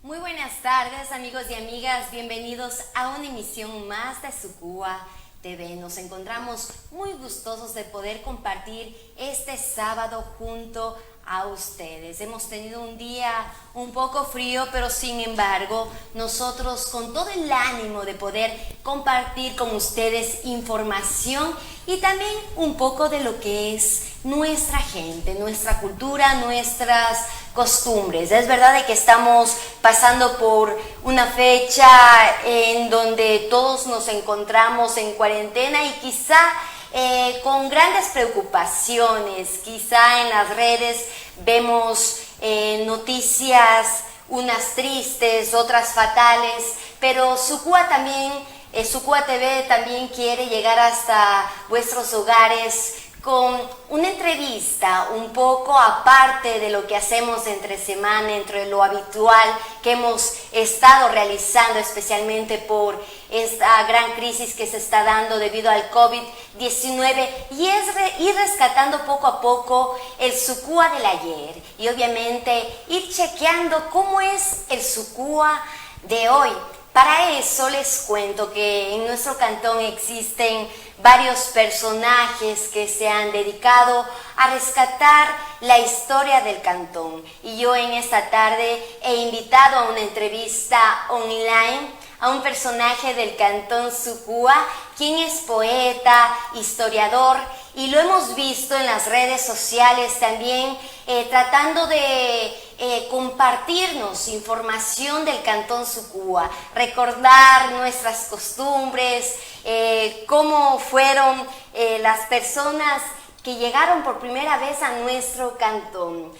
Muy buenas tardes, amigos y amigas, bienvenidos a una emisión más de Sucúa TV. Nos encontramos muy gustosos de poder compartir este sábado junto a ustedes. Hemos tenido un día un poco frío, pero sin embargo, nosotros con todo el ánimo de poder compartir con ustedes información y también un poco de lo que es nuestra gente, nuestra cultura, nuestras costumbres. Es verdad de que estamos pasando por una fecha en donde todos nos encontramos en cuarentena y quizá con grandes preocupaciones. Quizá en las redes vemos noticias, unas tristes, otras fatales, pero Sucúa también, Sucúa TV también quiere llegar hasta vuestros hogares con una entrevista un poco aparte de lo que hacemos entre semana, entre lo habitual que hemos estado realizando, especialmente por esta gran crisis que se está dando debido al COVID-19, y es ir rescatando poco a poco el Sucúa del ayer y obviamente ir chequeando cómo es el Sucúa de hoy. Para eso les cuento que en nuestro cantón existen varios personajes que se han dedicado a rescatar la historia del cantón. Y yo en esta tarde he invitado a una entrevista online a un personaje del cantón Sucúa, quien es poeta, historiador, y lo hemos visto en las redes sociales también tratando de compartirnos información del cantón Sucúa, recordar nuestras costumbres, cómo fueron las personas que llegaron por primera vez a nuestro cantón.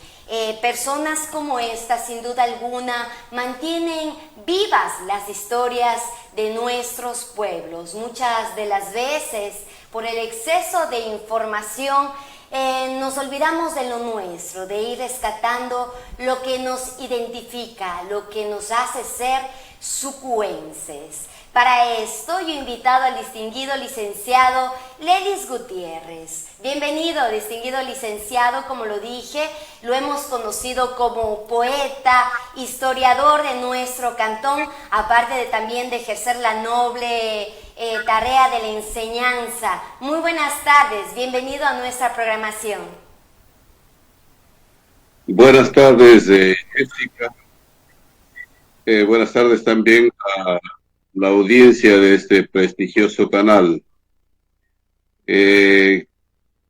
Personas como esta, sin duda alguna, mantienen vivas las historias de nuestros pueblos. Muchas de las veces, por el exceso de información, nos olvidamos de lo nuestro, de ir rescatando lo que nos identifica, lo que nos hace ser sucuenses. Para esto yo he invitado al distinguido licenciado Lelis Gutiérrez. Bienvenido, distinguido licenciado, como lo dije, lo hemos conocido como poeta, historiador de nuestro cantón, aparte de también de ejercer la noble tarea de la enseñanza. Muy buenas tardes, bienvenido a nuestra programación. Buenas tardes, Jessica. Buenas tardes también a la audiencia de este prestigioso canal. Eh,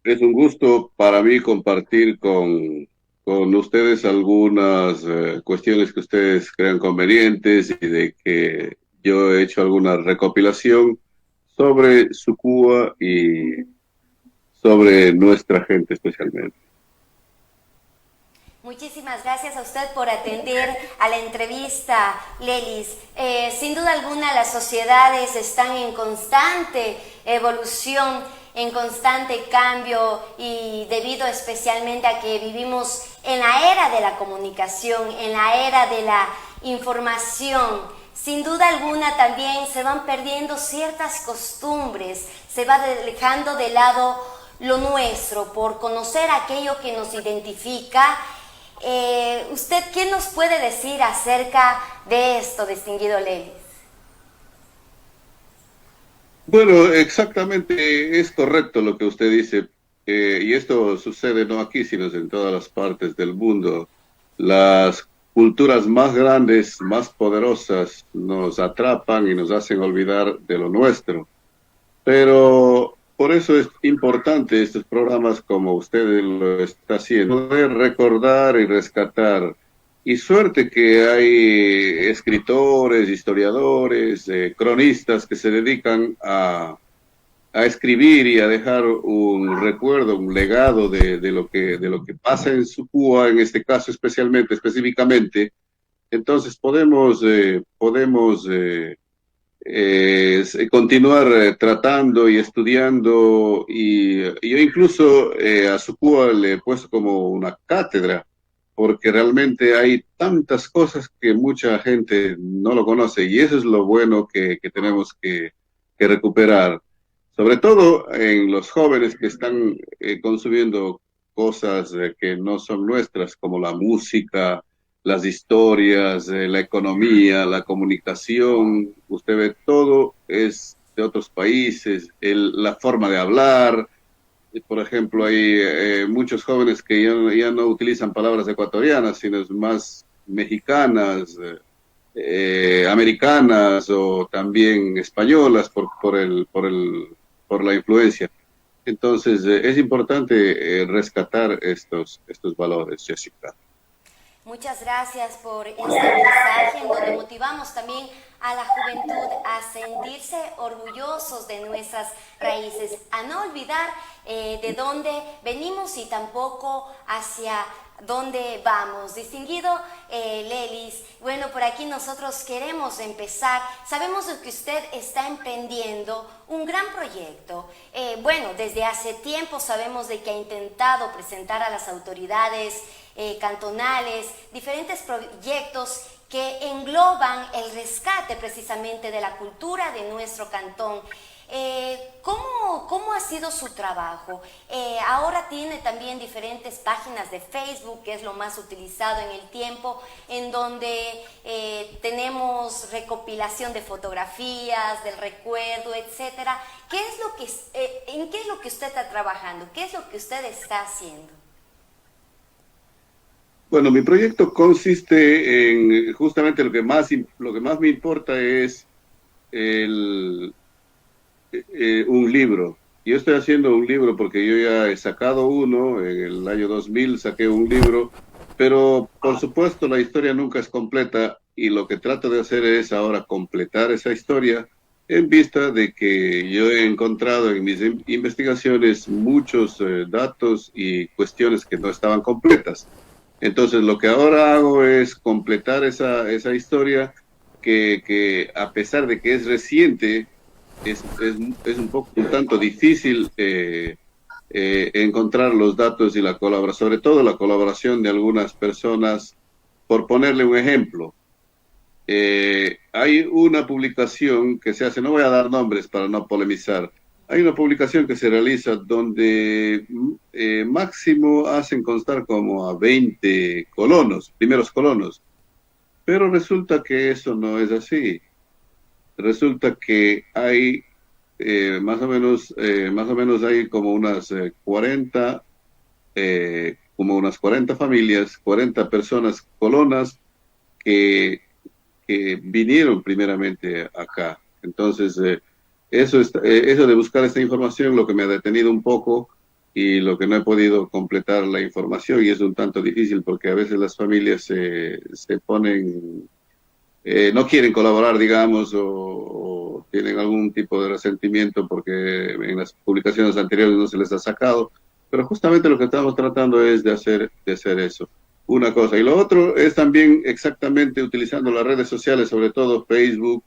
es un gusto para mí compartir con ustedes algunas cuestiones que ustedes crean convenientes y de que yo he hecho alguna recopilación sobre Sucúa y sobre nuestra gente especialmente. Muchísimas gracias a usted por atender a la entrevista, Lelis. Sin duda alguna las sociedades están en constante evolución, en constante cambio, y debido especialmente a que vivimos en la era de la comunicación, en la era de la información, sin duda alguna también se van perdiendo ciertas costumbres, se va dejando de lado lo nuestro por conocer aquello que nos identifica. ¿Usted qué nos puede decir acerca de esto, distinguido Lelis? Bueno, exactamente es correcto lo que usted dice, y esto sucede no aquí, sino en todas las partes del mundo. Las culturas más grandes, más poderosas, nos atrapan y nos hacen olvidar de lo nuestro. Pero por eso es importante estos programas como usted lo está haciendo, poder recordar y rescatar. Y suerte que hay escritores, historiadores, cronistas que se dedican a escribir y a dejar un recuerdo, un legado de lo que pasa en Sucúa, en este caso específicamente. Entonces podemos continuar tratando y estudiando, y yo incluso a Sucúa le he puesto como una cátedra, porque realmente hay tantas cosas que mucha gente no lo conoce, y eso es lo bueno que tenemos que recuperar, sobre todo en los jóvenes que están consumiendo cosas que no son nuestras, como la música, las historias, la economía, la comunicación, usted ve todo es de otros países, la forma de hablar. Por ejemplo, hay muchos jóvenes que ya no utilizan palabras ecuatorianas, sino es más mexicanas, americanas o también españolas por la influencia. Entonces, es importante rescatar estos valores, Jessica. Muchas gracias por este mensaje en donde motivamos también a la juventud a sentirse orgullosos de nuestras raíces, a no olvidar de dónde venimos y tampoco hacia dónde vamos. Distinguido Lelis, bueno, por aquí nosotros queremos empezar. Sabemos que usted está emprendiendo un gran proyecto. Bueno, desde hace tiempo sabemos de que ha intentado presentar a las autoridades cantonales, diferentes proyectos que engloban el rescate precisamente de la cultura de nuestro cantón. ¿Cómo ha sido su trabajo? Ahora tiene también diferentes páginas de Facebook, que es lo más utilizado en el tiempo, en donde tenemos recopilación de fotografías, del recuerdo, etcétera. ¿En qué es lo que usted está trabajando? ¿Qué es lo que usted está haciendo? Bueno, mi proyecto consiste en justamente lo que más me importa es el, un libro. Yo estoy haciendo un libro porque yo ya he sacado uno, en el año 2000 saqué un libro, pero por supuesto la historia nunca es completa y lo que trato de hacer es ahora completar esa historia en vista de que yo he encontrado en mis investigaciones muchos datos y cuestiones que no estaban completas. Entonces, lo que ahora hago es completar esa historia que, a pesar de que es reciente, es un tanto difícil encontrar los datos y la colaboración, sobre todo la colaboración de algunas personas. Por ponerle un ejemplo, hay una publicación que se hace, no voy a dar nombres para no polemizar, hay una publicación que se realiza donde máximo hacen constar como a 20 colonos, primeros colonos, pero resulta que eso no es así. Resulta que hay más o menos hay como unas 40, como unas 40 familias, 40 personas colonas que vinieron primeramente acá. Entonces, eso de buscar esta información, lo que me ha detenido un poco y lo que no he podido completar la información y es un tanto difícil porque a veces las familias se ponen, no quieren colaborar, digamos, o tienen algún tipo de resentimiento porque en las publicaciones anteriores no se les ha sacado, pero justamente lo que estamos tratando es de hacer eso. Una cosa. Y lo otro es también exactamente utilizando las redes sociales, sobre todo Facebook,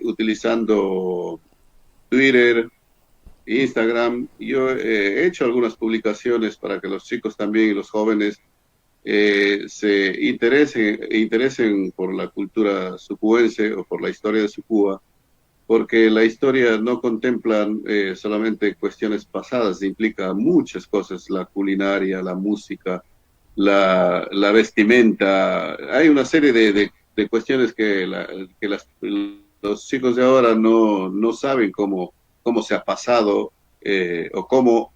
utilizando Twitter, Instagram. Yo he hecho algunas publicaciones para que los chicos también y los jóvenes se interesen por la cultura sucuense o por la historia de Sucúa, porque la historia no contempla solamente cuestiones pasadas, implica muchas cosas, la culinaria, la música, la vestimenta. Hay una serie de cuestiones los chicos de ahora no saben cómo se ha pasado o cómo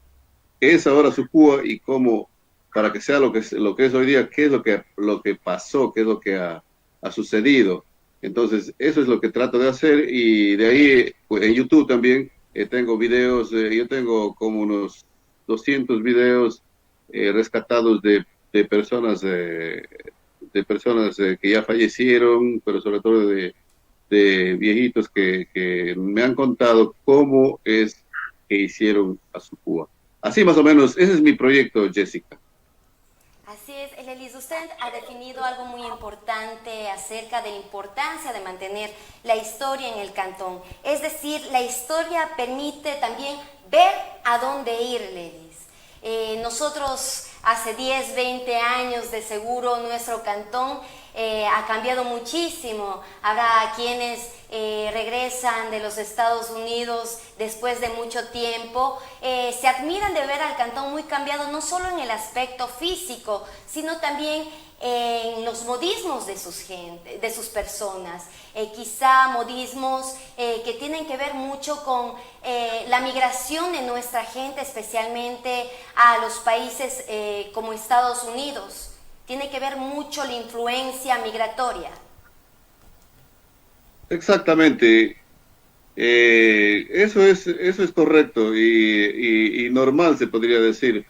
es ahora su Cuba y cómo, para que sea lo que es hoy día, qué es lo que pasó, qué es lo que ha sucedido. Entonces, eso es lo que trato de hacer y de ahí, pues, en YouTube también tengo videos, yo tengo como unos 200 videos rescatados de personas que ya fallecieron, pero sobre todo de viejitos que me han contado cómo es que hicieron a su Cuba. Así más o menos, ese es mi proyecto, Jessica. Así es, Elelis, usted ha definido algo muy importante acerca de la importancia de mantener la historia en el cantón. Es decir, la historia permite también ver a dónde ir, Elelis. Nosotros hace 10, 20 años de seguro nuestro cantón ha cambiado muchísimo. Habrá quienes regresan de los Estados Unidos después de mucho tiempo, se admiran de ver al Cantón muy cambiado, no solo en el aspecto físico, sino también en los modismos de sus personas, quizá modismos que tienen que ver mucho con la migración de nuestra gente, especialmente a los países como Estados Unidos. Tiene que ver mucho la influencia migratoria. Exactamente. Eso es correcto y normal, se podría decir,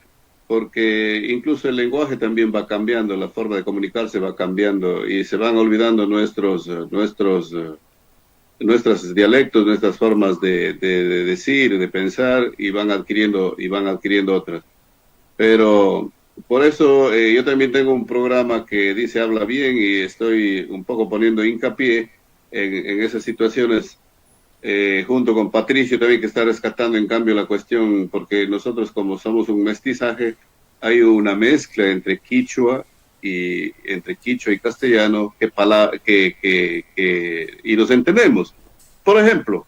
porque incluso el lenguaje también va cambiando, la forma de comunicarse va cambiando y se van olvidando nuestros dialectos, nuestras formas de decir, de pensar y van adquiriendo otras. Pero por eso yo también tengo un programa que dice Habla Bien y estoy un poco poniendo hincapié en esas situaciones junto con Patricio también que está rescatando en cambio la cuestión, porque nosotros como somos un mestizaje, hay una mezcla entre quichua y castellano y nos entendemos. Por ejemplo,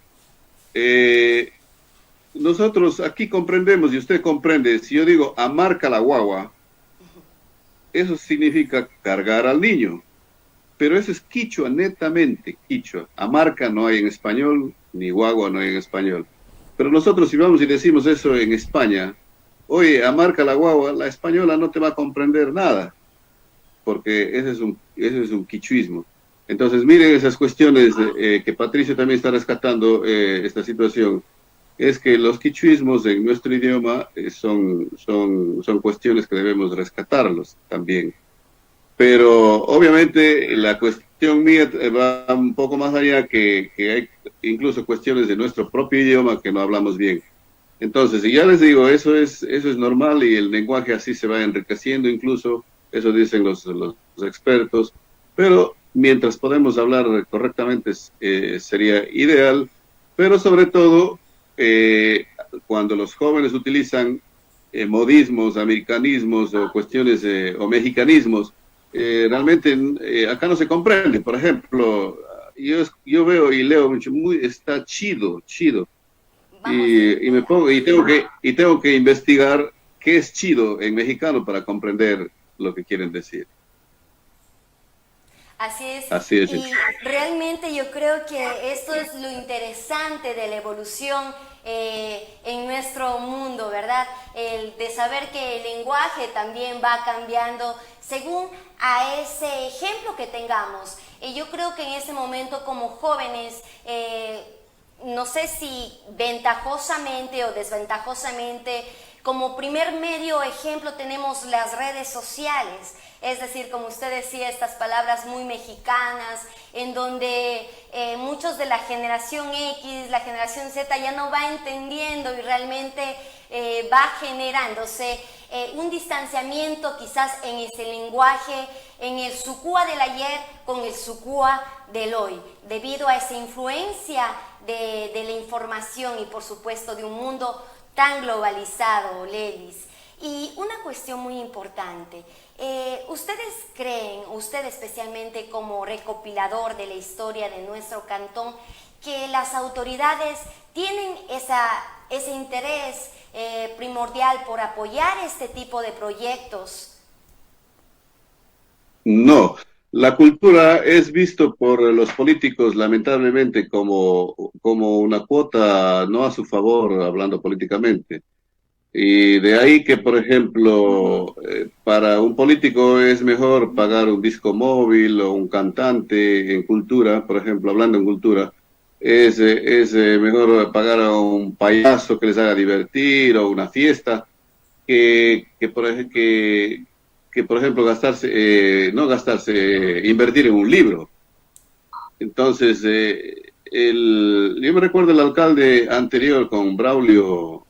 nosotros aquí comprendemos y usted comprende, si yo digo amarca la guagua, eso significa cargar al niño. Pero eso es quichua, netamente quichua. Amarca no hay en español, ni guagua no hay en español. Pero nosotros si vamos y decimos eso en España, oye, amarca la guagua, la española no te va a comprender nada, porque ese es un quichuismo. Entonces miren esas cuestiones que Patricio también está rescatando esta situación. Es que los quichuismos en nuestro idioma son cuestiones que debemos rescatarlos también. Pero obviamente la cuestión mía va un poco más allá que hay incluso cuestiones de nuestro propio idioma que no hablamos bien. Entonces, y ya les digo, eso es normal y el lenguaje así se va enriqueciendo incluso, eso dicen los expertos, pero mientras podemos hablar correctamente sería ideal, pero sobre todo cuando los jóvenes utilizan modismos, americanismos o cuestiones o mexicanismos, realmente acá no se comprende. Por ejemplo, yo veo y leo mucho, está chido, chido. Vamos. Y me pongo, y tengo que investigar qué es chido en mexicano para comprender lo que quieren decir. Así es. Así es. Y realmente yo creo que esto es lo interesante de la evolución en nuestro mundo, ¿verdad? El de saber que el lenguaje también va cambiando según a ese ejemplo que tengamos. Y yo creo que en ese momento como jóvenes, no sé si ventajosamente o desventajosamente, como primer medio ejemplo tenemos las redes sociales, es decir, como usted decía, estas palabras muy mexicanas, en donde muchos de la generación X, la generación Z ya no va entendiendo y realmente va generándose un distanciamiento quizás en ese lenguaje, en el sucúa del ayer con el sucúa del hoy, debido a esa influencia de la información y por supuesto de un mundo tan globalizado, Lelis. Y una cuestión muy importante, ¿ustedes creen, usted especialmente como recopilador de la historia de nuestro cantón, que las autoridades tienen ese interés primordial por apoyar este tipo de proyectos? No, la cultura es visto por los políticos lamentablemente como una cuota no a su favor, hablando políticamente. Y de ahí que, por ejemplo, para un político es mejor pagar un disco móvil o un cantante en cultura, por ejemplo, hablando en cultura, es mejor pagar a un payaso que les haga divertir o una fiesta que por ejemplo, no gastarse, invertir en un libro. Entonces, yo me recuerdo el alcalde anterior con Braulio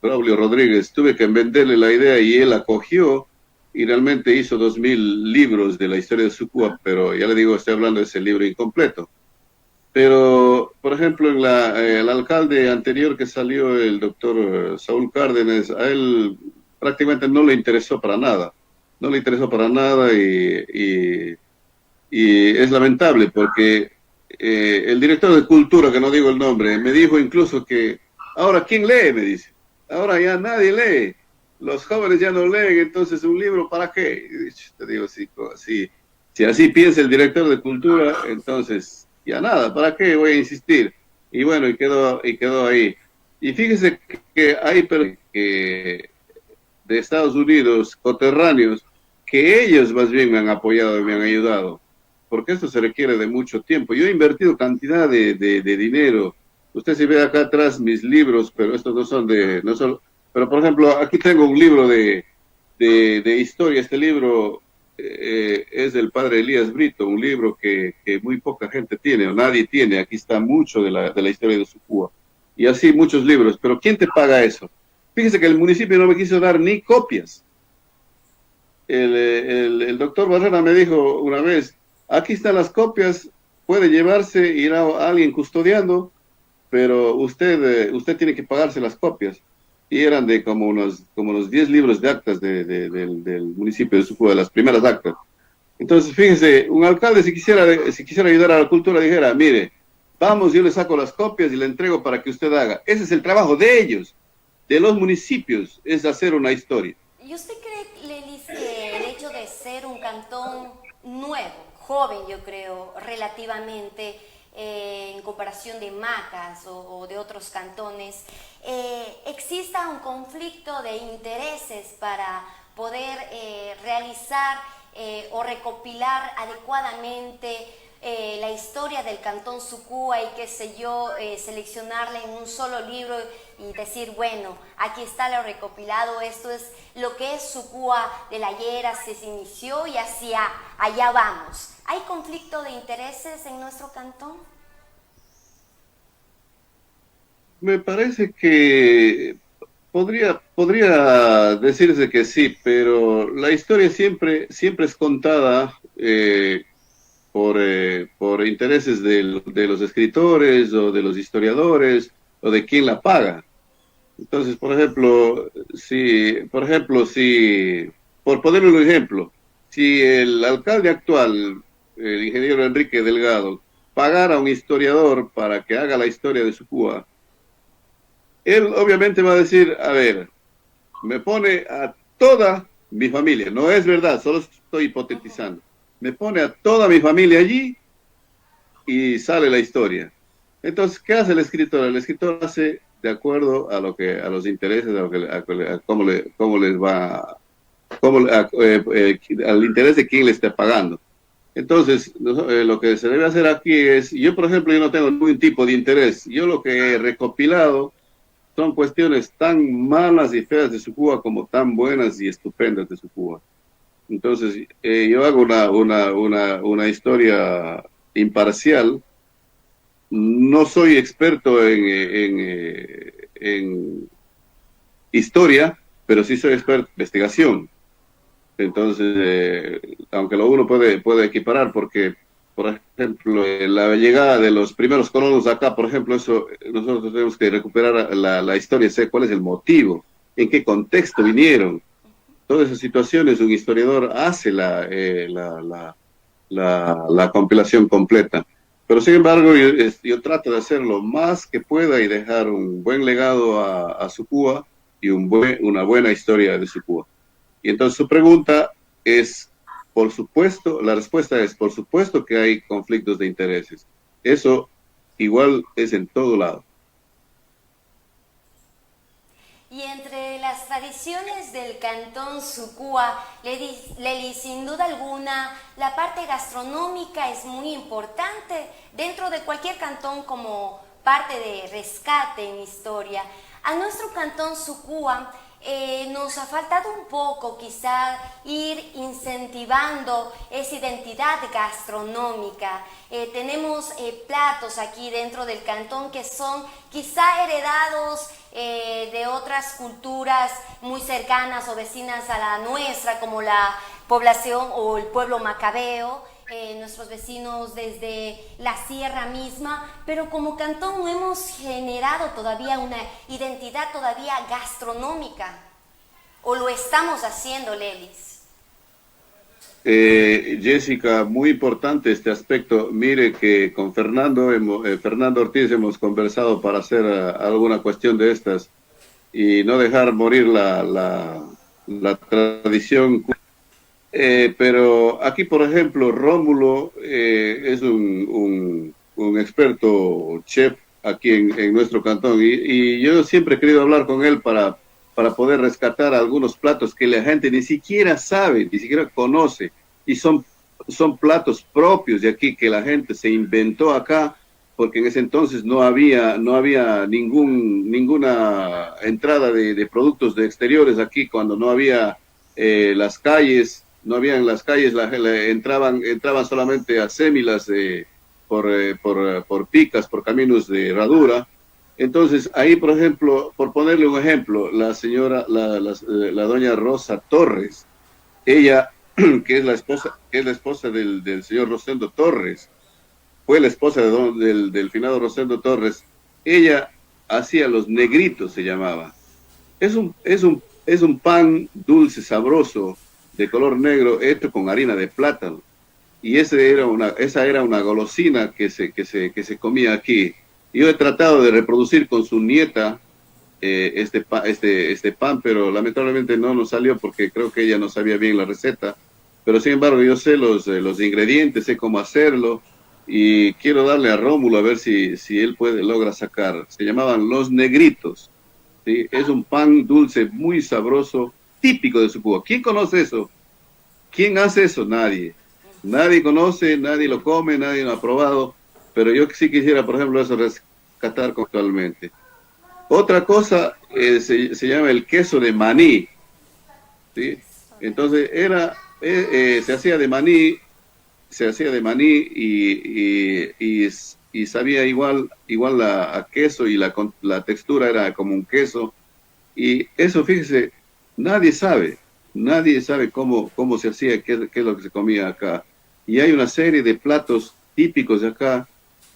Rodríguez, tuve que venderle la idea y él acogió y realmente hizo 2000 libros de la historia de Sucúa, pero ya le digo, estoy hablando de ese libro incompleto. Pero, por ejemplo, el alcalde anterior que salió, el doctor Saúl Cárdenas, a él prácticamente no le interesó para nada. No le interesó para nada Y es lamentable porque el director de cultura, que no digo el nombre, me dijo incluso que ahora ¿quién lee? Me dice. Ahora ya nadie lee. Los jóvenes ya no leen, entonces un libro ¿para qué? Y te digo, si así piensa el director de cultura, entonces ya nada, ¿para qué voy a insistir? Y bueno, y quedó ahí. Y fíjese que hay que de Estados Unidos, coterráneos, que ellos más bien me han apoyado y me han ayudado, porque esto se requiere de mucho tiempo. Yo he invertido cantidad de dinero. Usted se ve acá atrás mis libros, pero estos no son no son, pero por ejemplo, aquí tengo un libro de historia. Este libro es del padre Elías Brito, un libro que muy poca gente tiene, o nadie tiene. Aquí está mucho de la historia de Sucúa. Y así muchos libros. Pero ¿quién te paga eso? Fíjese que el municipio no me quiso dar ni copias. El doctor Barrera me dijo una vez, aquí están las copias, puede llevarse, irá a alguien custodiando, pero usted tiene que pagarse las copias. Y eran de como unos 10 libros de actas del municipio de Sucúa, de las primeras actas. Entonces, fíjese, un alcalde si quisiera ayudar a la cultura, dijera, mire, vamos, yo le saco las copias y le entrego para que usted haga. Ese es el trabajo de ellos, de los municipios, es hacer una historia. ¿Y usted cree, Lelis, que el hecho de ser un cantón nuevo, joven yo creo, relativamente, en comparación de Macas o de otros cantones, exista un conflicto de intereses para poder realizar o recopilar adecuadamente la historia del cantón Sucúa y qué sé yo, seleccionarla en un solo libro y decir, bueno, aquí está lo recopilado, esto es lo que es Sucúa de la Llera, se inició y hacia allá vamos. ¿Hay conflicto de intereses en nuestro cantón? Me parece que podría decirse que sí, pero la historia siempre es contada por intereses de los escritores o de los historiadores o de quien la paga. Entonces, por ponerle un ejemplo, si el alcalde actual, el ingeniero Enrique Delgado, pagara a un historiador para que haga la historia de Sucúa, él obviamente va a decir, a ver, me pone a toda mi familia, no es verdad, solo estoy hipotetizando, me pone a toda mi familia allí y sale la historia. Entonces, ¿qué hace el escritor? El escritor hace de acuerdo a los intereses, a cómo les va, al interés de quién le esté pagando. Entonces, lo que se debe hacer aquí es, yo por ejemplo, yo no tengo ningún tipo de interés. Yo lo que he recopilado son cuestiones tan malas y feas de Sucúa como tan buenas y estupendas de Sucúa. Entonces, yo hago una historia imparcial. No soy experto en historia, pero sí soy experto en investigación. Entonces, aunque lo uno puede equiparar, porque, por ejemplo, la llegada de los primeros colonos acá, por ejemplo, eso nosotros tenemos que recuperar la historia, sé cuál es el motivo, en qué contexto vinieron. Todas esas situaciones, un historiador hace la compilación completa. Pero sin embargo, yo trato de hacer lo más que pueda y dejar un buen legado a Sucúa y una buena historia de Sucúa. Y entonces su pregunta es, por supuesto, la respuesta es, por supuesto que hay conflictos de intereses. Eso igual es en todo lado. Y entre las tradiciones del cantón Sucúa, Leli, sin duda alguna, la parte gastronómica es muy importante dentro de cualquier cantón como parte de rescate en historia. A nuestro cantón Sucúa nos ha faltado un poco quizá ir incentivando esa identidad gastronómica. Tenemos platos aquí dentro del cantón que son quizá heredados de otras culturas muy cercanas o vecinas a la nuestra, como la población o el pueblo macabeo, nuestros vecinos desde la sierra misma, pero como cantón no hemos generado todavía una identidad todavía gastronómica, o lo estamos haciendo, Lelis. Jessica, muy importante este aspecto. Mire que con Fernando Ortiz hemos conversado para hacer alguna cuestión de estas y no dejar morir la tradición. Pero aquí, por ejemplo, Rómulo es un experto chef aquí en nuestro cantón y yo siempre he querido hablar con él para poder rescatar algunos platos que la gente ni siquiera sabe, ni siquiera conoce y son platos propios de aquí que la gente se inventó acá porque en ese entonces no había ninguna entrada de productos de exteriores aquí cuando no había las calles, no había en las calles, entraban solamente a sémilas por picas, por caminos de herradura. Entonces, ahí, por ejemplo, por ponerle un ejemplo, la doña Rosa Torres, ella, que es la esposa del señor Rosendo Torres, fue la esposa del finado Rosendo Torres, ella hacía los negritos, se llamaba. Es un pan dulce, sabroso, de color negro, hecho con harina de plátano. Y esa era una golosina que se comía aquí. Yo he tratado de reproducir con su nieta este pan, pero lamentablemente no nos salió porque creo que ella no sabía bien la receta. Pero sin embargo, yo sé los ingredientes, sé cómo hacerlo y quiero darle a Rómulo a ver si él logra sacar. Se llamaban los negritos. ¿Sí? Es un pan dulce muy sabroso, típico de su Cuba. ¿Quién conoce eso? ¿Quién hace eso? Nadie. Nadie conoce, nadie lo come, nadie lo ha probado, pero yo sí quisiera, por ejemplo, eso rescatar actualmente. Otra cosa se llama el queso de maní, ¿sí? Entonces se hacía de maní y sabía igual a queso y la textura era como un queso. Y eso, fíjese, nadie sabe, nadie sabe cómo se hacía, qué es lo que se comía acá. Y hay una serie de platos típicos de acá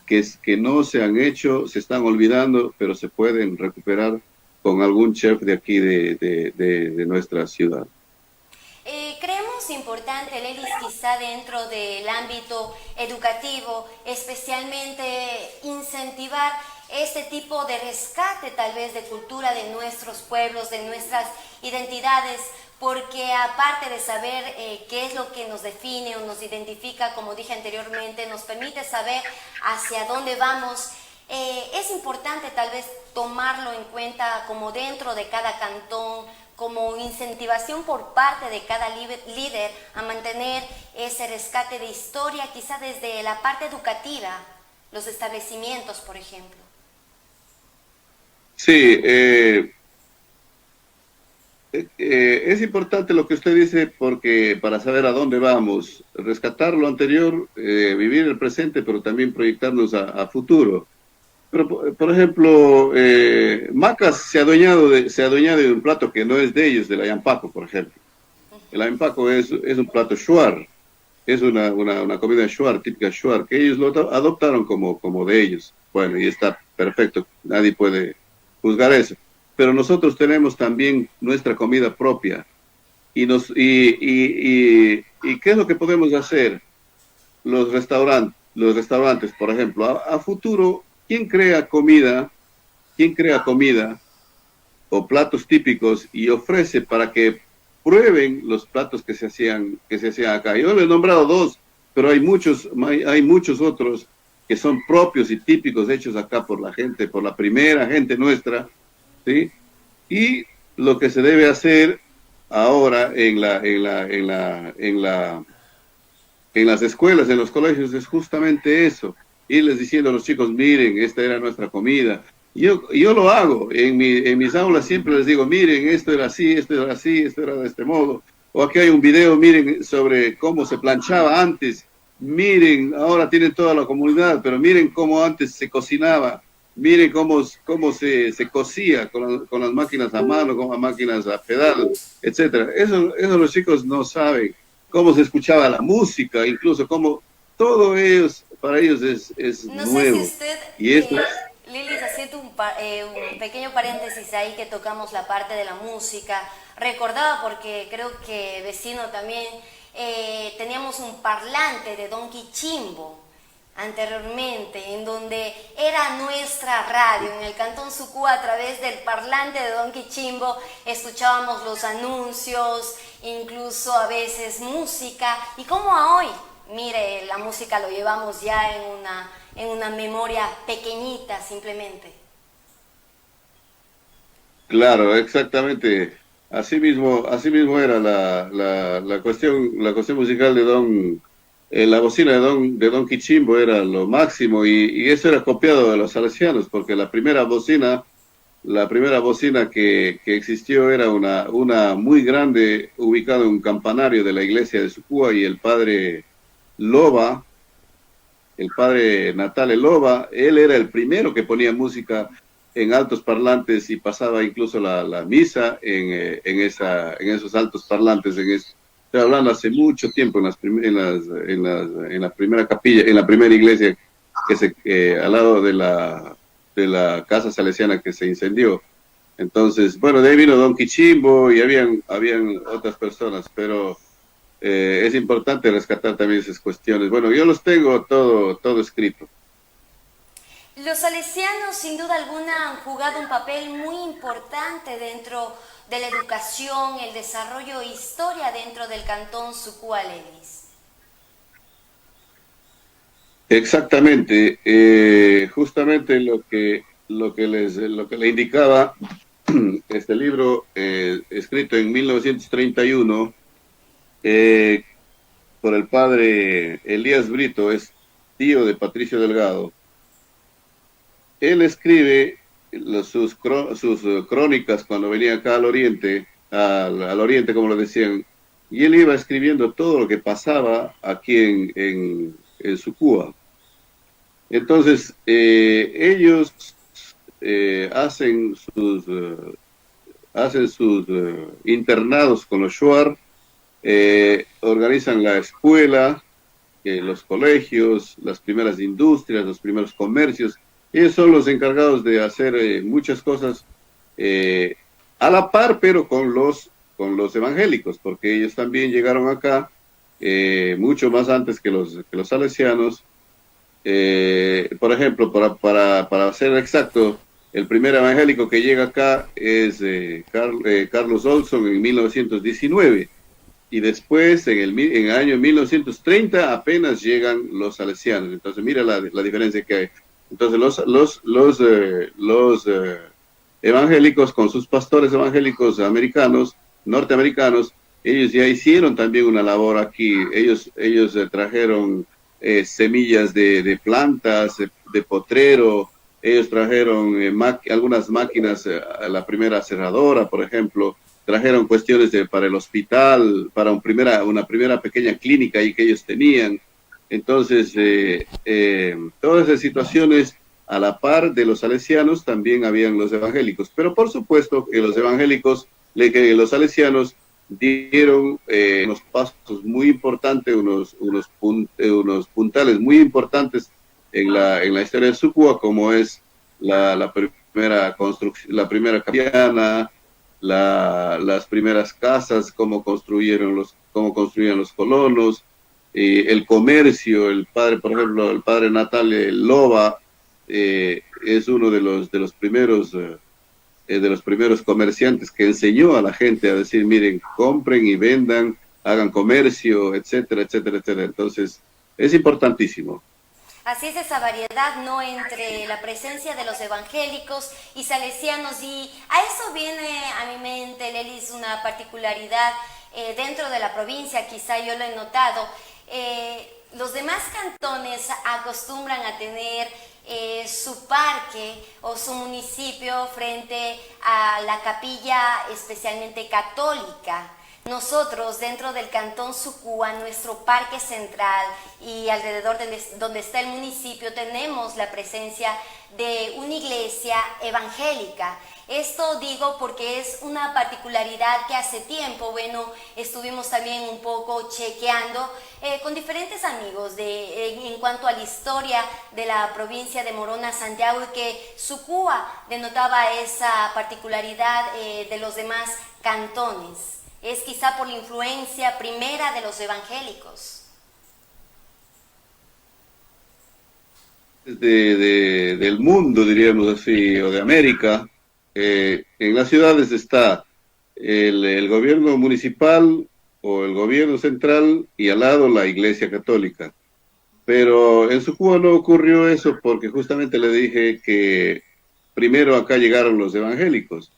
que no se han hecho, se están olvidando, pero se pueden recuperar con algún chef de aquí de nuestra ciudad. Creemos importante, Lelis, quizá dentro del ámbito educativo, especialmente incentivar este tipo de rescate tal vez de cultura de nuestros pueblos, de nuestras identidades, porque aparte de saber qué es lo que nos define o nos identifica, como dije anteriormente, nos permite saber hacia dónde vamos. Es importante tal vez tomarlo en cuenta como dentro de cada cantón, como incentivación por parte de cada líder a mantener ese rescate de historia, quizá desde la parte educativa, los establecimientos, por ejemplo. Sí, es importante lo que usted dice porque para saber a dónde vamos, rescatar lo anterior, vivir el presente, pero también proyectarnos a futuro. Pero, por ejemplo, Macas se ha adueñado de un plato que no es de ellos, del ayampaco, por ejemplo. El ayampaco es un plato shuar, es una comida shuar, típica shuar, que ellos lo adoptaron como de ellos. Bueno, y está perfecto, nadie puede juzgar eso. Pero nosotros tenemos también nuestra comida propia. ¿Y qué es lo que podemos hacer? Los restaurantes, por ejemplo, a futuro, quién crea comida o platos típicos y ofrece para que prueben los platos que se hacían acá? Yo le he nombrado dos, pero hay muchos otros que son propios y típicos hechos acá por la gente, por la primera gente nuestra, ¿sí? Y lo que se debe hacer ahora en las escuelas, en los colegios, es justamente eso, irles diciendo a los chicos, miren, esta era nuestra comida. Yo lo hago, en mis aulas siempre les digo, miren, esto era así, esto era así, esto era de este modo. O aquí hay un video, miren, sobre cómo se planchaba antes. Miren, ahora tienen toda la comunidad, pero miren cómo antes se cocinaba. Miren cómo se cosía con las máquinas a mano, con las máquinas a pedal, etcétera. Eso los chicos no saben cómo se escuchaba la música, incluso cómo todo para ellos es No sé si nuevo. usted, Y esto, Lilis, haciendo un pequeño paréntesis ahí que tocamos la parte de la música, recordaba porque creo que vecino también teníamos un parlante de Don Quichimbo anteriormente, en donde era nuestra radio, en el Cantón Sucúa, a través del parlante de Don Quichimbo, escuchábamos los anuncios, incluso a veces música, y como a hoy, mire, la música lo llevamos ya en una memoria pequeñita simplemente. Claro, exactamente. Así mismo era la cuestión musical de la bocina de Don Quichimbo era lo máximo y eso era copiado de los salesianos, porque la primera bocina que existió era una muy grande, ubicada en un campanario de la iglesia de Sucúa y Loba, el padre Natale Loba, él era el primero que ponía música en altos parlantes y pasaba incluso la misa en esos altos parlantes. Estoy hablando hace mucho tiempo en la primera capilla, en la primera iglesia al lado de la casa salesiana que se incendió. Entonces, bueno, de ahí vino Don Quichimbo y habían otras personas, pero es importante rescatar también esas cuestiones. Bueno, yo los tengo todo escrito. Los salesianos, sin duda alguna, han jugado un papel muy importante dentro de la educación, el desarrollo e historia dentro del Cantón Sucúa, Lelis. Exactamente, justamente lo que le indicaba este libro escrito en 1931 por el padre Elías Brito, es tío de Patricio Delgado. Él escribe sus crónicas cuando venía acá al oriente, al oriente como lo decían, y él iba escribiendo todo lo que pasaba aquí en Sucúa. Entonces, ellos hacen sus internados con los Shuar, organizan la escuela, los colegios, las primeras industrias, los primeros comercios. Ellos son los encargados de hacer muchas cosas a la par, pero con los evangélicos, porque ellos también llegaron acá mucho más antes que los salesianos. Por ejemplo, para ser exacto, el primer evangélico que llega acá es Carlos Olson en 1919. Y después, en el año 1930, apenas llegan los salesianos. Entonces, mira la diferencia que hay. Entonces, los evangélicos, con sus pastores evangélicos norteamericanos, ellos ya hicieron también una labor aquí. Ellos trajeron semillas de plantas, de potrero. Ellos trajeron algunas máquinas, la primera aserradora, por ejemplo. Trajeron cuestiones para el hospital, para una primera pequeña clínica ahí que ellos tenían. Entonces, todas esas situaciones, a la par de los salesianos, también habían los evangélicos. Pero por supuesto que los los salesianos dieron unos pasos muy importantes, unos puntales muy importantes en la historia de Sucúa, como es la primera construcción, la primera capillana, las primeras casas, cómo construían los colonos, el comercio. Por ejemplo, el padre Natale Loba es uno de los primeros comerciantes que enseñó a la gente a decir, miren, compren y vendan, hagan comercio, etcétera, etcétera, etcétera. Entonces, es importantísimo. Así es esa variedad, ¿no?, entre la presencia de los evangélicos y salesianos, y a eso viene a mi mente, Lelis, una particularidad dentro de la provincia, quizá yo lo he notado. Los demás cantones acostumbran a tener su parque o su municipio frente a la capilla especialmente católica. Nosotros, dentro del Cantón Sucúa, nuestro parque central y alrededor donde está el municipio, tenemos la presencia de una iglesia evangélica. Esto digo porque es una particularidad que hace tiempo, bueno, estuvimos también un poco chequeando con diferentes amigos en cuanto a la historia de la provincia de Morona, Santiago, y que Sucúa denotaba esa particularidad de los demás cantones. es quizá por la influencia primera de los evangélicos. Del mundo, diríamos así, o de América, en las ciudades está el gobierno municipal o el gobierno central y al lado la Iglesia Católica. Pero en Sucúa no ocurrió eso porque justamente le dije que primero acá llegaron los evangélicos.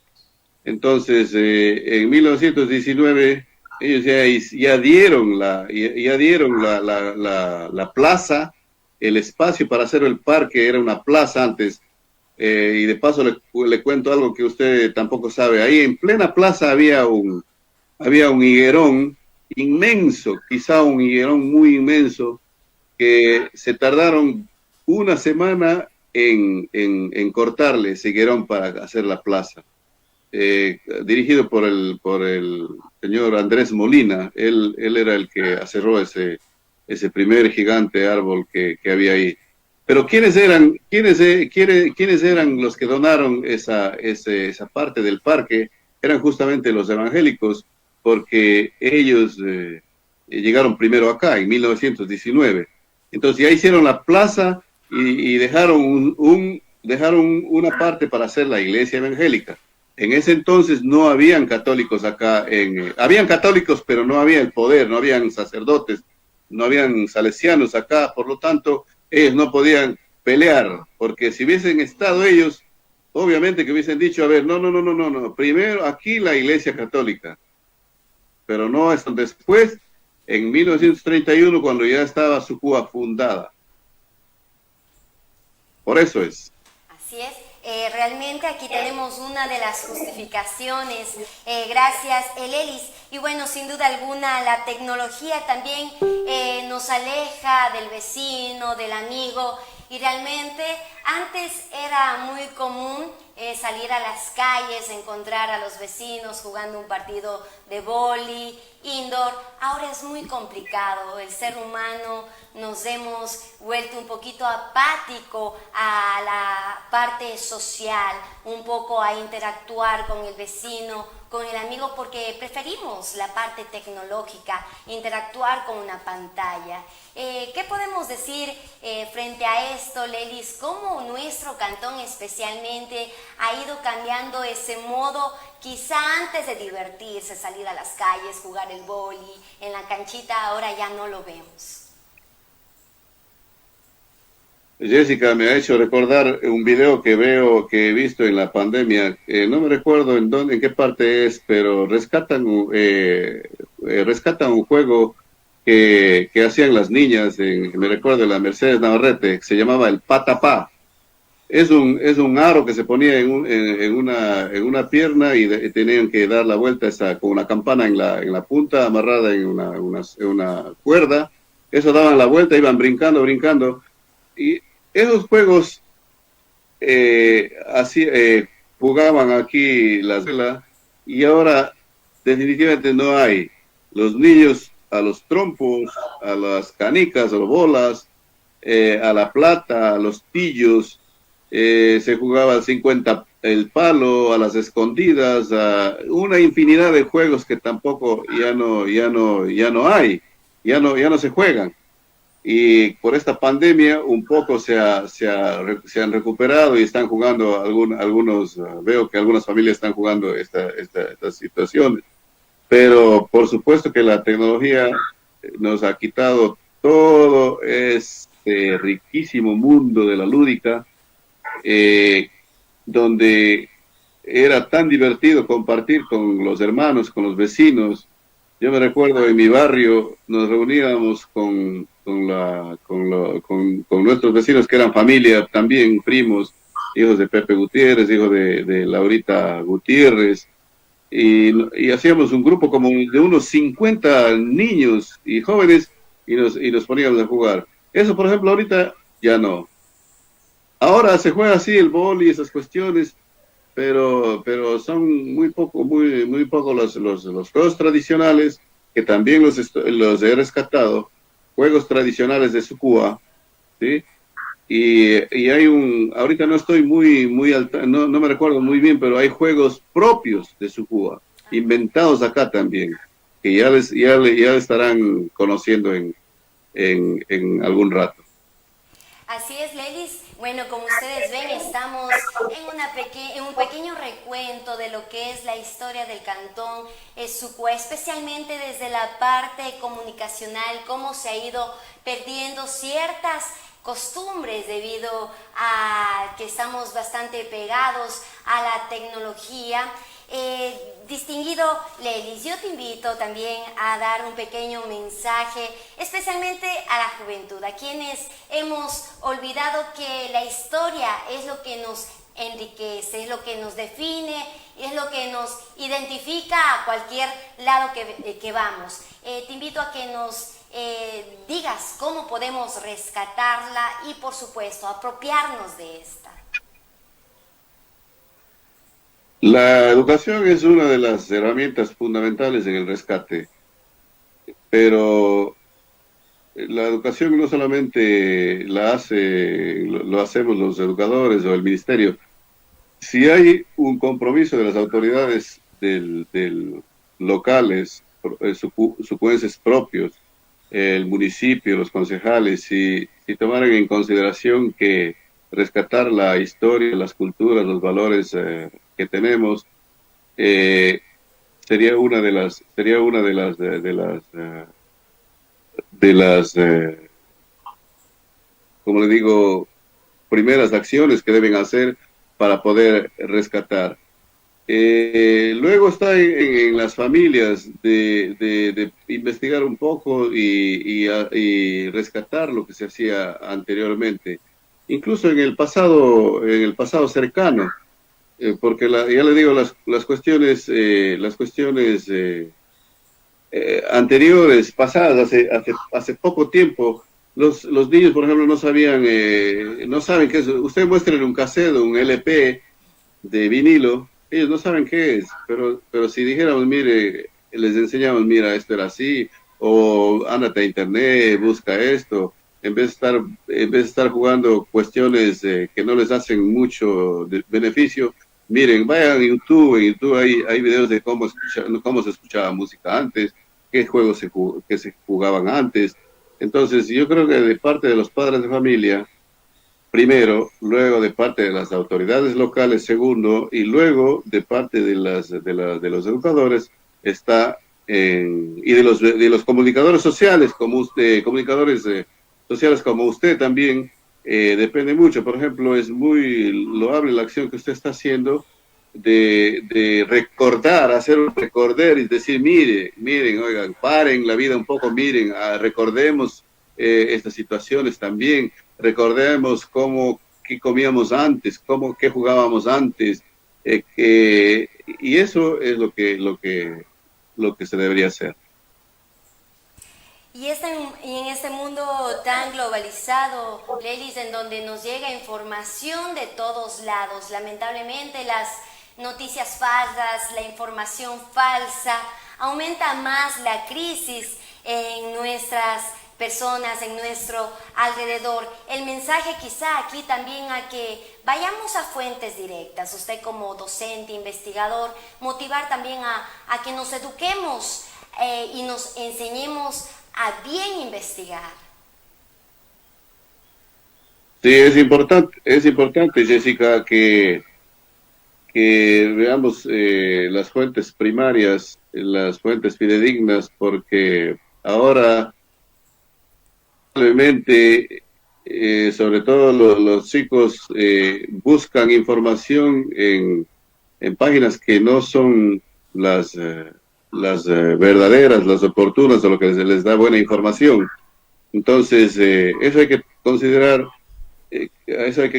Entonces, en 1919 ellos ya dieron la plaza, el espacio para hacer el parque, era una plaza antes. Y de paso le cuento algo que usted tampoco sabe. Ahí en plena plaza había un higuerón inmenso, quizá un higuerón muy inmenso, que se tardaron una semana en cortarle ese higuerón para hacer la plaza. Dirigido por el señor Andrés Molina. Él era el que aserró ese primer gigante árbol que había ahí. Pero ¿quiénes eran los que donaron esa parte del parque? Eran justamente los evangélicos, porque ellos llegaron primero acá, en 1919. Entonces ya hicieron la plaza y dejaron una parte para hacer la iglesia evangélica. En ese entonces no habían católicos acá, habían católicos, pero no había el poder, no habían sacerdotes, no habían salesianos acá, por lo tanto, ellos no podían pelear, porque si hubiesen estado ellos, obviamente que hubiesen dicho, a ver, no, primero aquí la Iglesia Católica, pero no, hasta después, en 1931, cuando ya estaba Sucúa fundada. Por eso es. Así es. Realmente aquí tenemos una de las justificaciones, gracias Elelis. Y bueno, sin duda alguna la tecnología también nos aleja del vecino, del amigo, y realmente antes era muy común salir a las calles, encontrar a los vecinos jugando un partido de vóley, indoor. Ahora es muy complicado, el ser humano nos hemos vuelto un poquito apático a la parte social, un poco a interactuar con el vecino, con el amigo, porque preferimos la parte tecnológica, interactuar con una pantalla. ¿Qué podemos decir frente a esto, Lelis? ¿Cómo nuestro cantón especialmente ha ido cambiando ese modo, quizá antes de divertirse, salir a las calles, jugar el vóley, en la canchita, ahora ya no lo vemos? Jessica me ha hecho recordar un video que he visto en la pandemia. No me recuerdo en qué parte es, pero rescatan un juego que hacían las niñas, me recuerdo, la Mercedes Navarrete, que se llamaba el patapá. Es un aro que se ponía en una pierna y tenían que dar la vuelta con una campana en la punta, amarrada en una cuerda. Eso daban la vuelta, iban brincando. Y esos juegos jugaban aquí la escuela, y ahora definitivamente no hay. Los niños a los trompos, a las canicas, a las bolas, a la plata, a los tillos, se jugaba al 50 el palo, a las escondidas, a una infinidad de juegos que tampoco ya no hay, ya no se juegan. Y por esta pandemia un poco se han recuperado y están jugando algunos, veo que algunas familias están jugando estas situaciones. Pero por supuesto que la tecnología nos ha quitado todo este riquísimo mundo de la lúdica, donde era tan divertido compartir con los hermanos, con los vecinos. Yo me recuerdo en mi barrio nos reuníamos con nuestros vecinos que eran familia, también primos, hijos de Pepe Gutiérrez, hijos de Laurita Gutiérrez, y hacíamos un grupo como de unos 50 niños y jóvenes y nos poníamos a jugar. Eso, por ejemplo, ahorita ya no. Ahora se juega así el vóley y esas cuestiones, pero son muy poco los juegos tradicionales, que también los he rescatado, juegos tradicionales de Sucúa, ¿sí? Y hay ahorita no estoy muy alta, no me recuerdo muy bien, pero hay juegos propios de Sucúa. inventados acá también, que ya estarán conociendo en algún rato. Así es, Lelis. Bueno, como ustedes ven, estamos en un pequeño recuento de lo que es la historia del Cantón Esucua, especialmente desde la parte comunicacional, cómo se ha ido perdiendo ciertas costumbres debido a que estamos bastante pegados a la tecnología. Distinguido Lelis, yo te invito también a dar un pequeño mensaje, especialmente a la juventud, a quienes hemos olvidado que la historia es lo que nos enriquece, es lo que nos define, es lo que nos identifica a cualquier lado que vamos. Te invito a que nos digas cómo podemos rescatarla y, por supuesto, apropiarnos de esta. La educación es una de las herramientas fundamentales en el rescate, pero la educación no solamente lo hacemos los educadores o el ministerio. Si hay un compromiso de las autoridades del locales, sucuenses propios, el municipio, los concejales, si tomaran en consideración que rescatar la historia, las culturas, los valores que tenemos, eh, sería una de las como le digo, primeras acciones que deben hacer para poder rescatar. Luego está en las familias de investigar un poco y rescatar lo que se hacía anteriormente, incluso en el pasado cercano, porque ya le digo, las cuestiones anteriores, pasadas, hace poco tiempo, los niños, por ejemplo, no saben qué es. Usted muestra en un cassette, un LP de vinilo, ellos no saben qué es, pero si dijéramos, mire, les enseñamos, mira, esto era así, o ándate a internet, busca esto, en vez de estar jugando cuestiones que no les hacen mucho beneficio, miren, vayan a YouTube, en YouTube hay videos de cómo se escuchaba música antes, qué juegos que se jugaban antes. Entonces, yo creo que de parte de los padres de familia, primero, luego de parte de las autoridades locales, segundo, y luego de parte de los educadores, y de los comunicadores sociales, como usted, sociales como usted también, depende mucho. Por ejemplo, es muy loable la acción que usted está haciendo de recordar, hacer un recorder y decir, miren, oigan, paren la vida un poco, miren, recordemos estas situaciones también, recordemos qué comíamos antes, qué jugábamos antes, y eso es lo que se debería hacer. Y en este mundo tan globalizado, Lelis, en donde nos llega información de todos lados, lamentablemente las noticias falsas, la información falsa, aumenta más la crisis en nuestras personas, en nuestro alrededor. El mensaje quizá aquí también a que vayamos a fuentes directas, usted como docente, investigador, motivar también a que nos eduquemos y nos enseñemos a bien investigar. Sí, es importante, Jessica, que veamos las fuentes primarias, las fuentes fidedignas, porque ahora probablemente, sobre todo los chicos, buscan información en páginas que no son las verdaderas, las oportunas, o lo que les da buena información. Entonces, eso hay que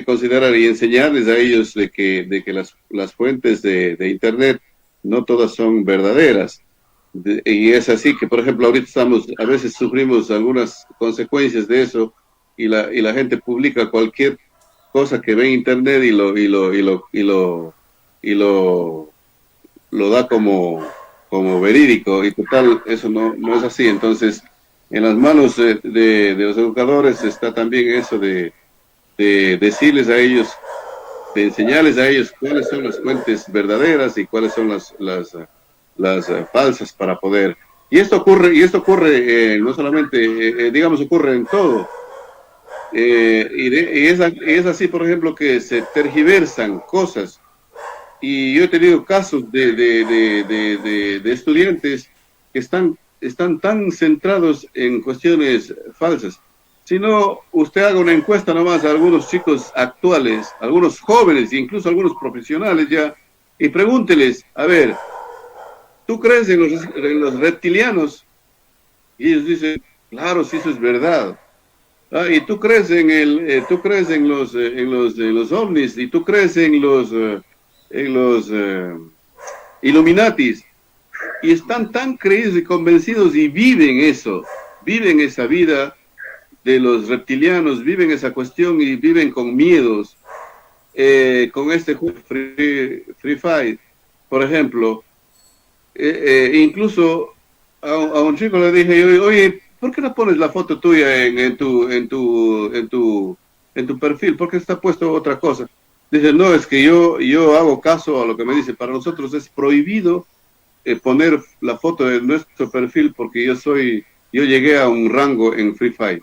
considerar y enseñarles a ellos de que las fuentes de Internet no todas son verdaderas. Y es así que, por ejemplo, ahorita a veces sufrimos algunas consecuencias de eso y la gente publica cualquier cosa que ve en Internet lo da como verídico, y total, eso no es así. Entonces, en las manos de los educadores está también eso de decirles a ellos, de enseñarles a ellos cuáles son las fuentes verdaderas y cuáles son falsas para poder. Y esto ocurre no solamente, digamos, ocurre en todo. Y es así, por ejemplo, que se tergiversan cosas. Y yo he tenido casos de estudiantes que están tan centrados en cuestiones falsas. Si no, usted haga una encuesta nomás a algunos chicos actuales, algunos jóvenes e incluso algunos profesionales ya, y pregúnteles, a ver, ¿tú crees en los reptilianos? Y ellos dicen, claro, sí, eso es verdad. Ah, y tú crees tú crees en los ovnis, y tú crees en los Illuminatis, y están tan creídos y convencidos y viven eso, viven esa vida de los reptilianos, viven esa cuestión y viven con miedos, con este juego Free Fire, por ejemplo. Incluso a un chico le dije, oye, ¿por qué no pones la foto tuya en tu perfil? ¿Por qué está puesto otra cosa? Dice, no, es que yo hago caso a lo que me dice. Para nosotros es prohibido poner la foto de nuestro perfil porque yo llegué a un rango en Free Fire.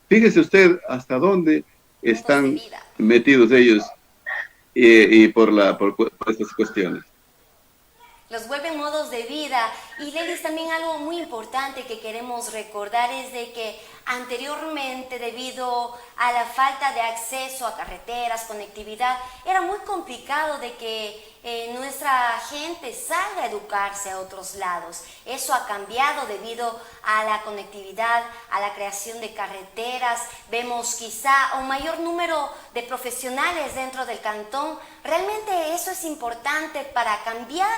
Fíjese usted hasta dónde están metidos ellos y por estas cuestiones. Los vuelven modos de vida. Y Lelis, también algo muy importante que queremos recordar es de que anteriormente, debido a la falta de acceso a carreteras, conectividad, era muy complicado de que nuestra gente salga a educarse a otros lados. Eso ha cambiado debido a la conectividad, a la creación de carreteras. Vemos quizá un mayor número de profesionales dentro del cantón. ¿Realmente eso es importante para cambiar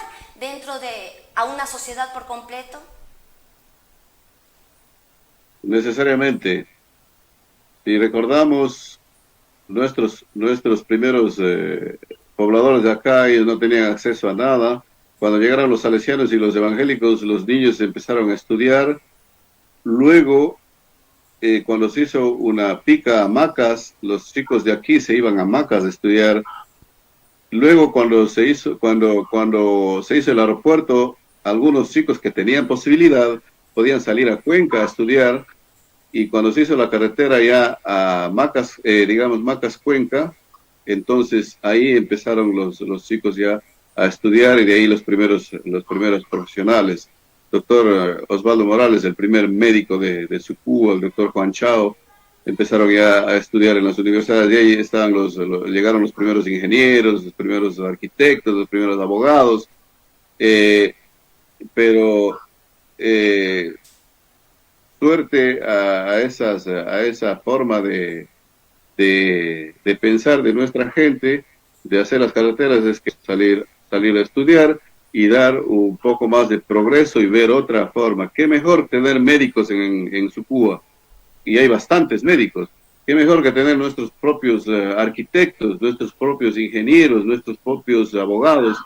a una sociedad por completo? Necesariamente. Si recordamos nuestros primeros pobladores de acá, ellos no tenían acceso a nada. Cuando llegaron los salesianos y los evangélicos, los niños empezaron a estudiar. Luego, cuando se hizo una pica a Macas, los chicos de aquí se iban a Macas a estudiar. Luego, cuando se hizo el aeropuerto, algunos chicos que tenían posibilidad podían salir a Cuenca a estudiar. Y cuando se hizo la carretera ya a Macas, digamos Macas Cuenca, entonces ahí empezaron los chicos ya a estudiar, y de ahí los primeros profesionales. Doctor Osvaldo Morales, el primer médico de Sucú, el doctor Juan Chao, empezaron ya a estudiar en las universidades, y ahí estaban llegaron los primeros ingenieros, los primeros arquitectos, los primeros abogados, pero suerte a esa forma de pensar de nuestra gente, de hacer las carreteras, es que salir a estudiar y dar un poco más de progreso y ver otra forma. Qué mejor tener médicos en Sucúa, y hay bastantes médicos. Qué mejor que tener nuestros propios arquitectos, nuestros propios ingenieros, nuestros propios abogados,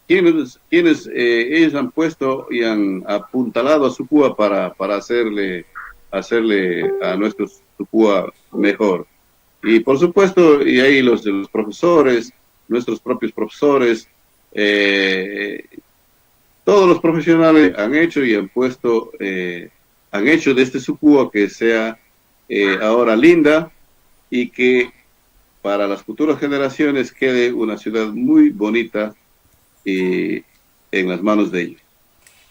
quienes ellos han puesto y han apuntalado a Sucúa para hacerle a nuestro Sucúa mejor. Y por supuesto, y ahí los profesores, nuestros propios profesores, todos los profesionales han hecho y han puesto, han hecho de este Sucúa que sea ahora linda, y que para las futuras generaciones quede una ciudad muy bonita en las manos de ellos.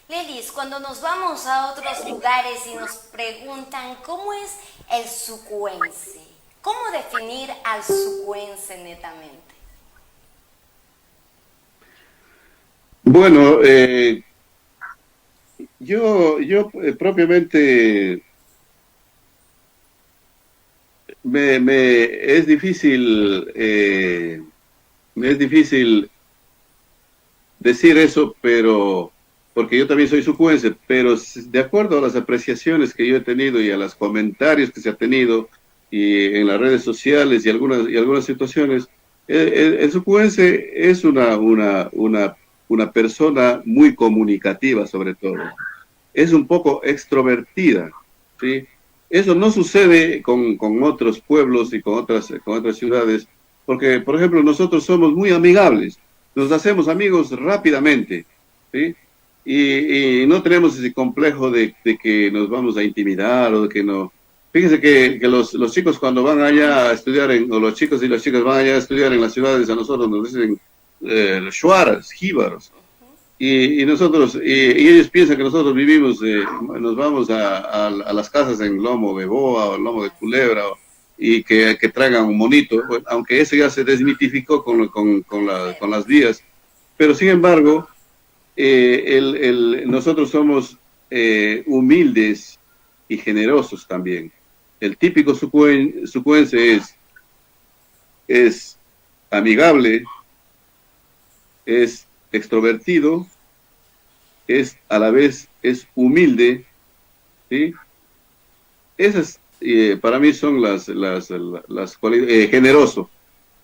Lelis, cuando nos vamos a otros lugares y nos preguntan cómo es el sucuense, ¿cómo definir al sucuense netamente? Bueno, yo propiamente es difícil decir eso, pero porque yo también soy sucuense, pero de acuerdo a las apreciaciones que yo he tenido y a los comentarios que se ha tenido y en las redes sociales y algunas situaciones, el sucuense es una persona muy comunicativa, sobre todo. Es un poco extrovertida, ¿sí? Eso no sucede con otros pueblos y con otras ciudades, porque, por ejemplo, nosotros somos muy amigables, nos hacemos amigos rápidamente, ¿sí? y no tenemos ese complejo de que nos vamos a intimidar o de que no. Fíjense que los chicos cuando van allá a estudiar, o los chicos y las chicas van allá a estudiar en las ciudades, a nosotros nos dicen los shuaras, jíbaros. Y nosotros, y ellos piensan que nosotros vivimos, nos vamos a las casas en lomo de boa o lomo de culebra, y que traigan un monito, bueno, aunque eso ya se desmitificó con las vías. Pero sin embargo, nosotros somos humildes y generosos también. El típico sucuense es amigable, es extrovertido, es a la vez es humilde, ¿sí? Esas para mí son las cualidades, generoso.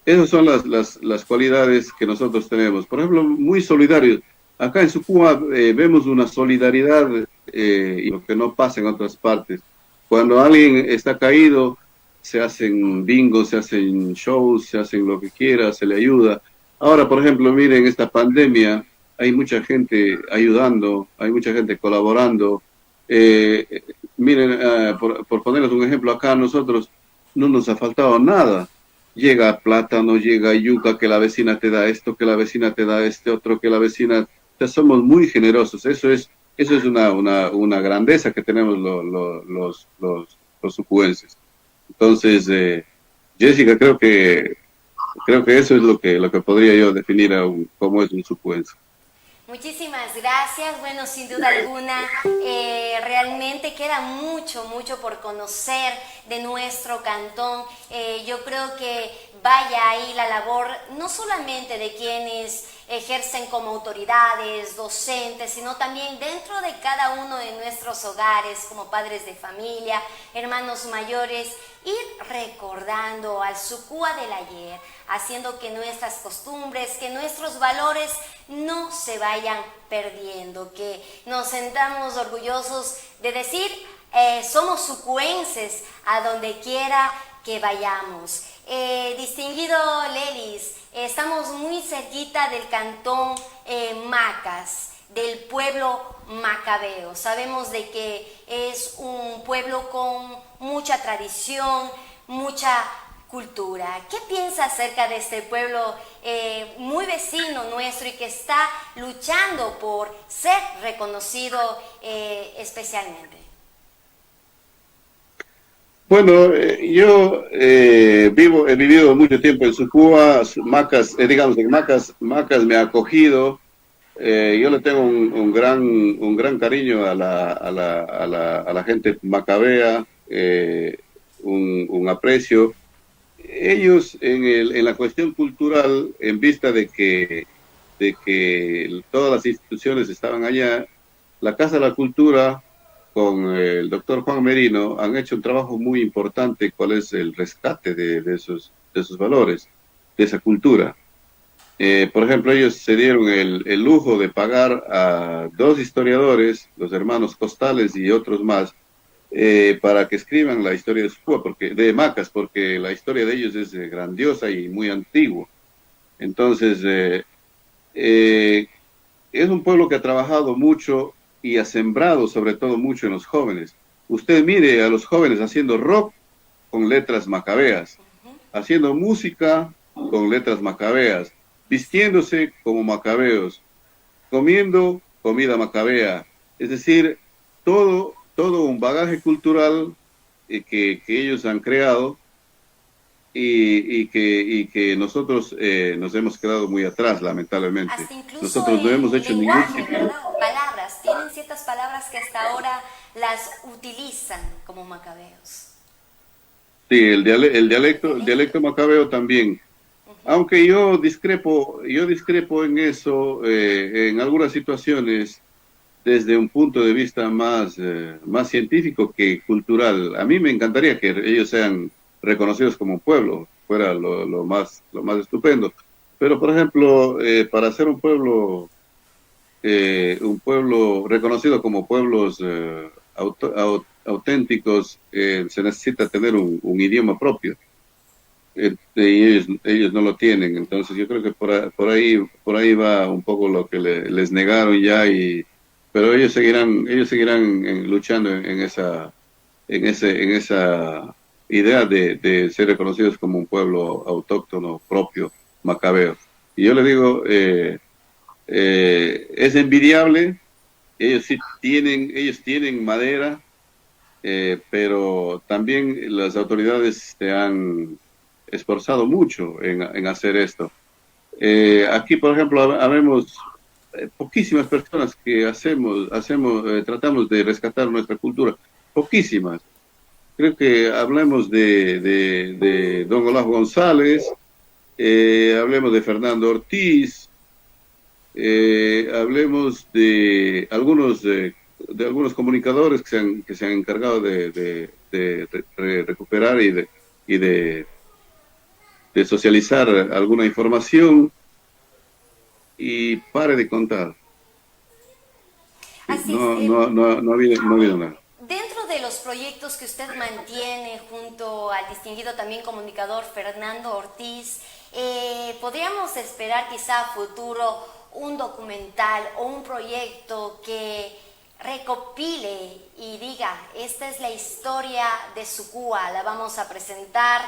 Esas son las cualidades que nosotros tenemos. Por ejemplo, muy solidarios. Acá en Sucúa vemos una solidaridad y lo que no pasa en otras partes. Cuando alguien está caído, se hacen bingos, se hacen shows, se hacen lo que quiera, se le ayuda. Ahora, por ejemplo, miren, esta pandemia, hay mucha gente ayudando, hay mucha gente colaborando. Eh, miren, por ponerles un ejemplo, acá a nosotros no nos ha faltado nada. Llega plátano, llega yuca, que la vecina te da esto, que la vecina te da este otro, que la vecina... O sea, somos muy generosos. Eso es una grandeza que tenemos los sucuenses. Entonces, Jessica, creo que eso es lo que podría yo definir cómo es un sucuense. Muchísimas gracias. Bueno, sin duda alguna, realmente queda mucho, mucho por conocer de nuestro cantón. Yo creo que vaya ahí la labor no solamente de quienes ejercen como autoridades, docentes, sino también dentro de cada uno de nuestros hogares, como padres de familia, hermanos mayores, ir recordando al Sucúa del ayer, haciendo que nuestras costumbres, que nuestros valores no se vayan perdiendo, que nos sentamos orgullosos de decir, somos sucuenses a donde quiera que vayamos. Distinguido Lelis, estamos muy cerquita del cantón Macas, del pueblo macabeo. Sabemos de que es un pueblo con mucha tradición, mucha cultura. ¿Qué piensa acerca de este pueblo muy vecino nuestro y que está luchando por ser reconocido especialmente? Bueno, yo he vivido mucho tiempo en Sucúa, Macas, digamos, en Macas me ha acogido. Yo le tengo un gran cariño a la gente macabea, un aprecio. Ellos en la cuestión cultural, en vista de que todas las instituciones estaban allá, la Casa de la Cultura con el doctor Juan Merino han hecho un trabajo muy importante, cuál es el rescate de esos valores, de esa cultura. Por ejemplo, ellos se dieron el lujo de pagar a dos historiadores, los hermanos Costales y otros más, para que escriban la historia de Sucúa, de Macas, porque la historia de ellos es grandiosa y muy antigua. Entonces, eh, es un pueblo que ha trabajado mucho y ha sembrado sobre todo mucho en los jóvenes. Usted mire a los jóvenes haciendo rock con letras macabeas, haciendo música con letras macabeas, vistiéndose como macabeos, comiendo comida macabea. Es decir, todo un bagaje cultural que ellos han creado y que nosotros nos hemos quedado muy atrás, lamentablemente. Hasta incluso Nosotros no hemos hecho ningún lenguaje, tipo. ¿verdad? Palabras. Tienen ciertas palabras que hasta ahora las utilizan como macabeos. Sí, el dialecto macabeo también. Aunque yo discrepo en eso, en algunas situaciones, desde un punto de vista más científico que cultural. A mí me encantaría que ellos sean reconocidos como un pueblo, fuera lo más estupendo. Pero, por ejemplo, para ser un pueblo reconocido como pueblos auténticos, se necesita tener un idioma propio. Y ellos no lo tienen, entonces yo creo que por ahí va un poco lo que les negaron ya pero ellos seguirán luchando en esa idea de ser reconocidos como un pueblo autóctono propio, macabeo. Y yo le digo, es envidiable, ellos tienen madera, pero también las autoridades se han esforzado mucho en hacer esto. Aquí, por ejemplo, habemos poquísimas personas que tratamos de rescatar nuestra cultura, poquísimas. Creo que hablemos de don Olaf González, hablemos de Fernando Ortiz, hablemos de algunos comunicadores que se han encargado de recuperar y de socializar alguna información y pare de contar. Así es. No ha habido nada. Dentro de los proyectos que usted mantiene junto al distinguido también comunicador Fernando Ortiz, ¿podríamos esperar quizá a futuro un documental o un proyecto que recopile y diga, esta es la historia de Sucúa, la vamos a presentar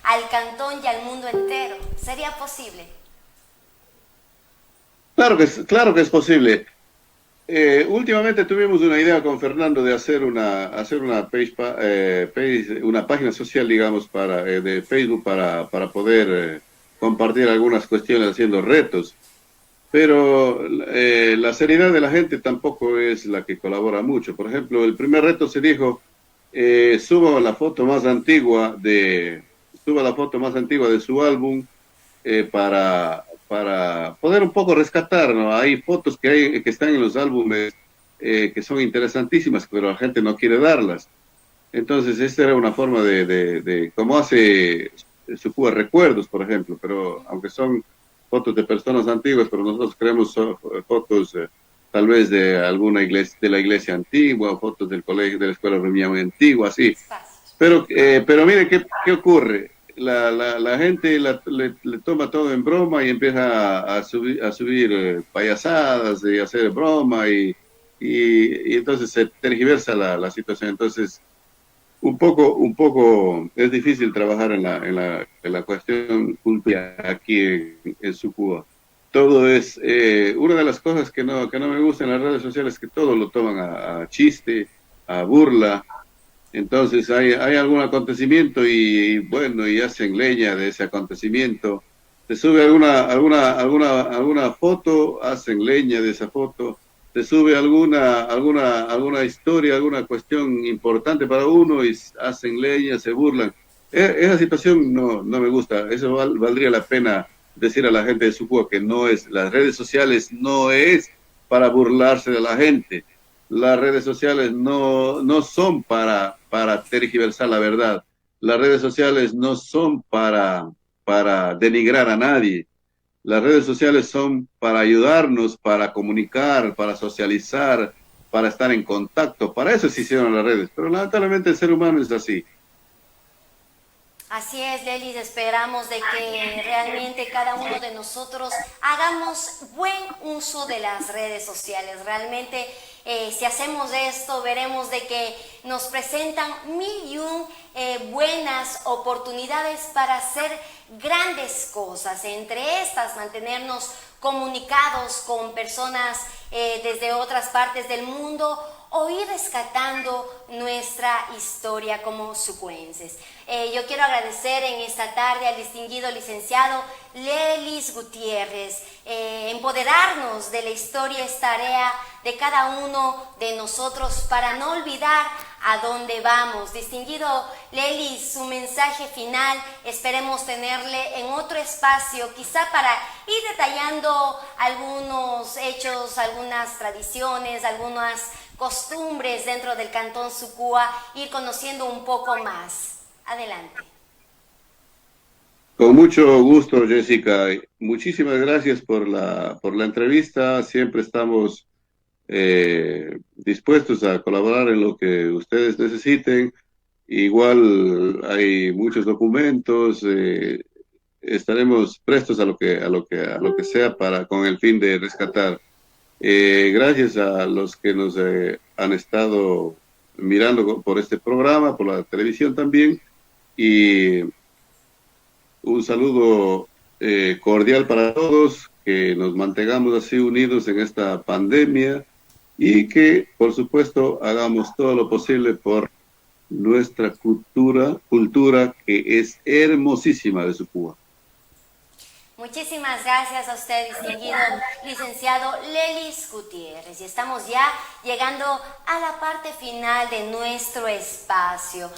al cantón y al mundo entero? ¿Sería posible? Claro que es posible. Últimamente tuvimos una idea con Fernando de hacer una página social, digamos, de Facebook para poder compartir algunas cuestiones haciendo retos. Pero la seriedad de la gente tampoco es la que colabora mucho. Por ejemplo, el primer reto se dijo, suba la foto más antigua de su álbum para poder un poco rescatar, ¿no? Hay fotos que están en los álbumes que son interesantísimas, pero la gente no quiere darlas. Entonces, esta era una forma como hace Sucúa Recuerdos, por ejemplo, pero aunque son fotos de personas antiguas, pero nosotros creemos fotos tal vez de alguna iglesia, de la iglesia antigua, fotos del colegio, de la escuela rumia muy antigua, así. Pero mire, ¿qué ocurre? La gente le toma todo en broma y empieza a subir payasadas y hacer broma y entonces se tergiversa la situación. Entonces, un poco es difícil trabajar en la cuestión cultural aquí en Sucúa. Todo es, una de las cosas que no me gusta en las redes sociales es que todo lo toman a chiste, a burla. Entonces hay algún acontecimiento y bueno, y hacen leña de ese acontecimiento. Se sube alguna foto, hacen leña de esa foto. Se sube alguna historia, alguna cuestión importante para uno y hacen leña, se burlan. Esa situación no me gusta. Eso valdría la pena decir a la gente de Sucúa que las redes sociales no es para burlarse de la gente. Las redes sociales no son para tergiversar la verdad. Las redes sociales no son para denigrar a nadie. Las redes sociales son para ayudarnos, para comunicar, para socializar, para estar en contacto. Para eso se hicieron las redes. Pero lamentablemente el ser humano es así. Así es, Lelis, esperamos de que realmente cada uno de nosotros hagamos buen uso de las redes sociales. Realmente, si hacemos esto, veremos de que nos presentan mil y un buenas oportunidades para hacer grandes cosas. Entre estas, mantenernos comunicados con personas desde otras partes del mundo o ir rescatando nuestra historia como sucuenses. Yo quiero agradecer en esta tarde al distinguido licenciado Lelis Gutiérrez. Empoderarnos de la historia es tarea de cada uno de nosotros para no olvidar a dónde vamos. Distinguido Lelis, su mensaje final, esperemos tenerle en otro espacio, quizá para ir detallando algunos hechos, algunas tradiciones, algunas costumbres dentro del Cantón Sucúa, ir conociendo un poco más. Adelante. Con mucho gusto, Jessica. Muchísimas gracias por la entrevista. Siempre estamos dispuestos a colaborar en lo que ustedes necesiten. Igual hay muchos documentos. Estaremos prestos a lo que sea con el fin de rescatar Gracias a los que nos han estado mirando por este programa, por la televisión también, y un saludo cordial para todos, que nos mantengamos así unidos en esta pandemia y que, por supuesto, hagamos todo lo posible por nuestra cultura que es hermosísima de su Cuba. Muchísimas gracias a usted, distinguido licenciado Lelis Gutiérrez. Y estamos ya llegando a la parte final de nuestro espacio.